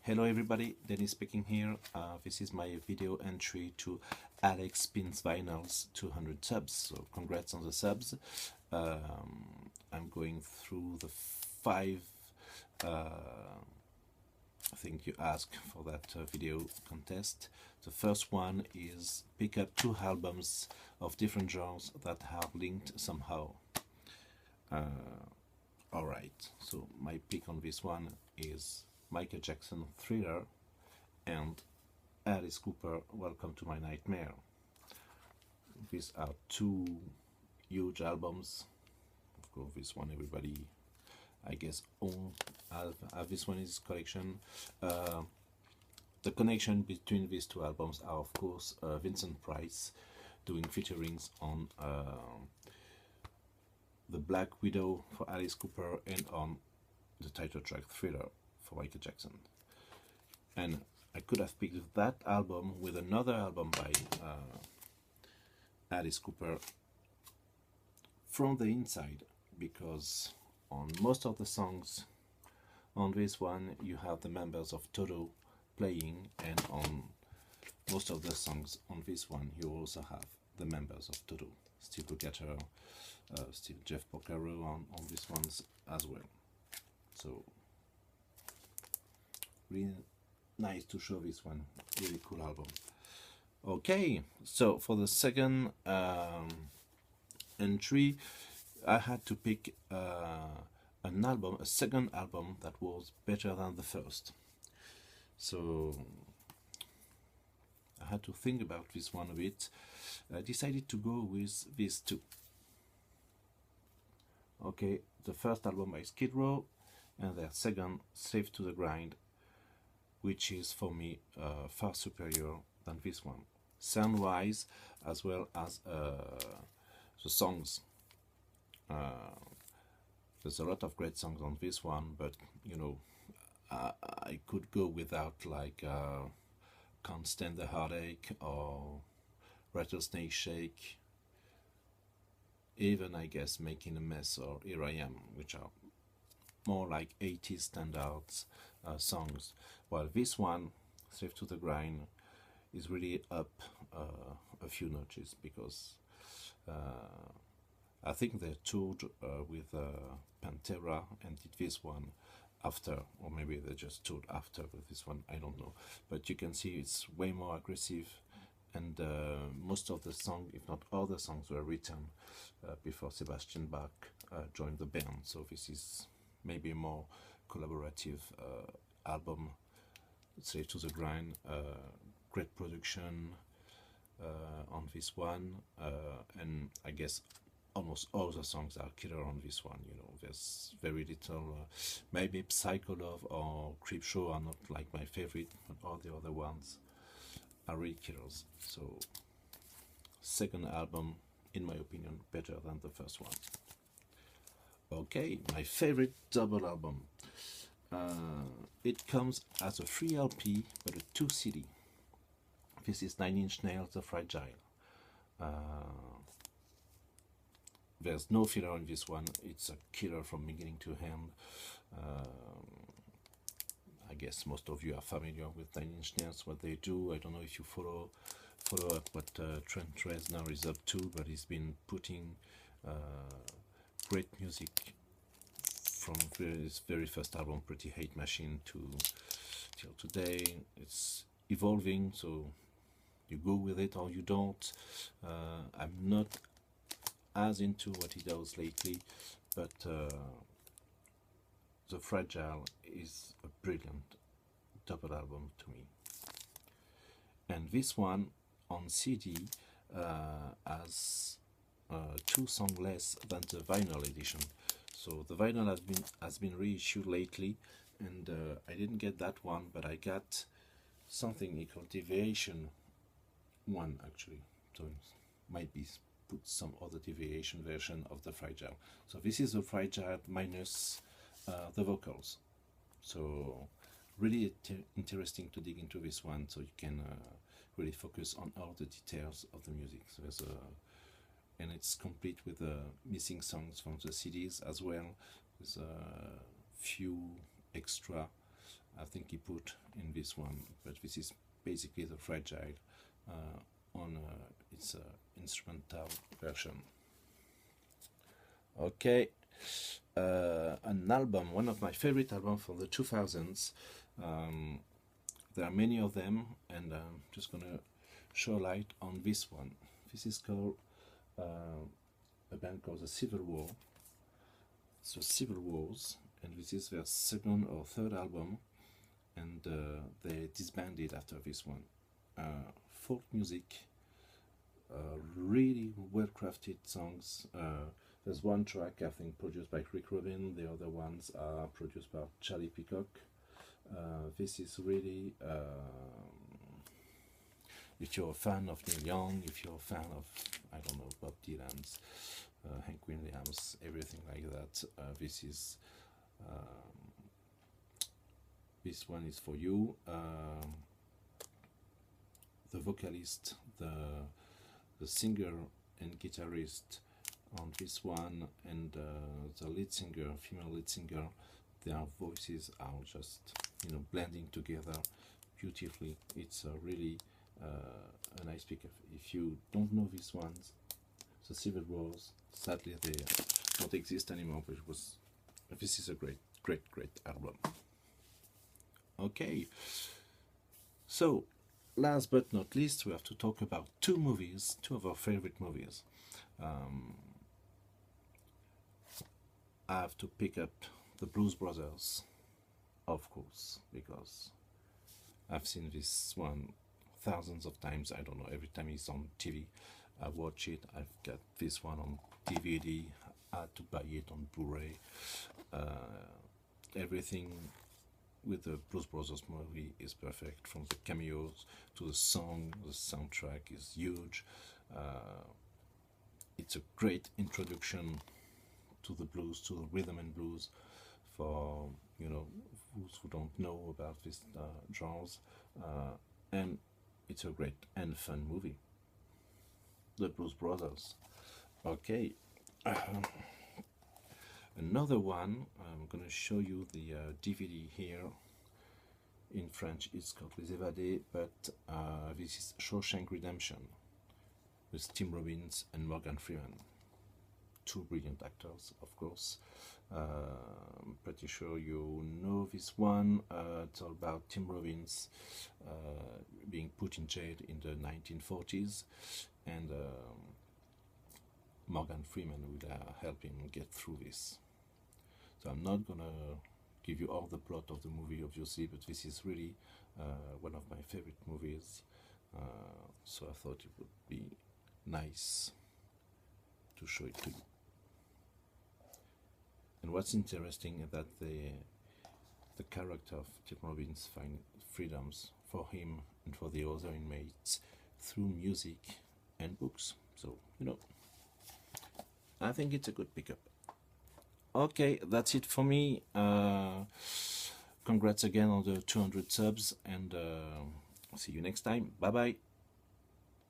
Hello everybody, Dennis speaking here. This is my video entry to Alexspinsvinyl's 200 subs, so congrats on the subs. I'm going through the 5 things you asked for that video contest. The first one is pick up 2 albums of different genres that are linked somehow. Alright, so my pick on this one is Michael Jackson Thriller and Alice Cooper Welcome to My Nightmare. These are 2 huge albums. Of course, this one everybody, I guess, own have this one in his collection. The connection between these 2 albums are, of course, Vincent Price doing featurings on The Black Widow for Alice Cooper and on the title track Thriller for Michael Jackson. And I could have picked that album with another album by Alice Cooper from the inside, because on most of the songs on this one you have the members of Toto playing, and on most of the songs on this one you also have the members of Toto, Steve Lukather, still Jeff Porcaro on these ones as well. So really nice to show this one, really cool album. Okay, so for the second entry, I had to pick an album, a second album that was better than the first. So I had to think about this one a bit. I decided to go with these 2. Okay, the first album by Skid Row and their second, Slave to the Grind, which is for me far superior than this one, sound-wise as well as the songs. There's a lot of great songs on this one, but you know, I could go without, like Can't Stand the Heartache or Rattlesnake Shake, even I guess Making a Mess or Here I Am, which are more like 80s standards songs, while this one, Slave to the Grind, is really up a few notches, because I think they toured with Pantera and did this one after, or maybe they just toured after with this one, I don't know, but you can see it's way more aggressive, and most of the songs, if not all the songs, were written before Sebastian Bach joined the band, so this is maybe a more collaborative album. Slave to the Grind, great production on this one, and I guess almost all the songs are killer on this one. You know, there's very little, maybe Psycho Love or Creepshow are not like my favorite, but all the other ones are really killers. So second album, in my opinion, better than the first one. Okay, my favorite double album. It comes as a 3 LP but a 2 CD. This is 9 Inch Nails, The Fragile. There's no filler in this one. It's a killer from beginning to end. I guess most of you are familiar with 9 Inch Nails, what they do. I don't know if you follow up what Trent Reznor is up to, but he's been putting great music from his very first album, Pretty Hate Machine, till today. It's evolving, so you go with it or you don't. I'm not as into what he does lately, but The Fragile is a brilliant double album to me. And this one on CD has 2 songs less than the vinyl edition. So the vinyl has been reissued lately, and I didn't get that one, but I got something called Deviation 1 actually. So it might be put some other deviation version of The Fragile. So this is The Fragile minus the vocals. So really interesting to dig into this one, so you can really focus on all the details of the music. So there's and it's complete with missing songs from the CDs as well, with a few extra I think he put in this one, but this is basically the Fragile on its instrumental version. Okay, an album, one of my favorite albums from the 2000s. There are many of them, and I'm just gonna show light on this one. This is called a band called the Civil War. So Civil Wars, and this is their second or third album, and they disbanded after this one. Folk music, really well crafted songs. There's one track I think produced by Rick Rubin, the other ones are produced by Charlie Peacock. This is really, if you're a fan of Neil Young, if you're a fan of, I don't know, Bob Dylan's, Hank Williams, everything like that, this one is for you. The vocalist, the singer and guitarist on this one, and the lead singer, female lead singer, their voices are just, you know, blending together beautifully. It's really a nice pickup. If you don't know these ones, the Civil Wars, sadly they don't exist anymore, but this is a great album. Okay, so last but not least, we have to talk about two of our favorite movies. I have to pick up the Blues Brothers, of course, because I've seen this one thousands of times. I don't know, every time it's on TV, I watch it. I've got this one on DVD. I had to buy it on Blu-ray. Everything with the Blues Brothers movie is perfect, from the cameos to the song. The soundtrack is huge. It's a great introduction to the blues, to the rhythm and blues, for, you know, those who don't know about this genres, and it's a great and fun movie, the Blues Brothers. Okay, another one, I'm gonna show you the DVD here. In French it's called Les Évadés, but this is Shawshank Redemption with Tim Robbins and Morgan Freeman. Two brilliant actors, of course. I'm pretty sure you know this one. It's all about Tim Robbins being put in jail in the 1940s, and Morgan Freeman will help him get through this. So I'm not gonna give you all the plot of the movie, obviously, but this is really one of my favorite movies. So I thought it would be nice to show it to you. And what's interesting is that the character of Tim Robbins finds freedoms for him and for the other inmates through music and books. So, you know, I think it's a good pickup. Okay, that's it for me. Congrats again on the 200 subs, and see you next time. Bye bye.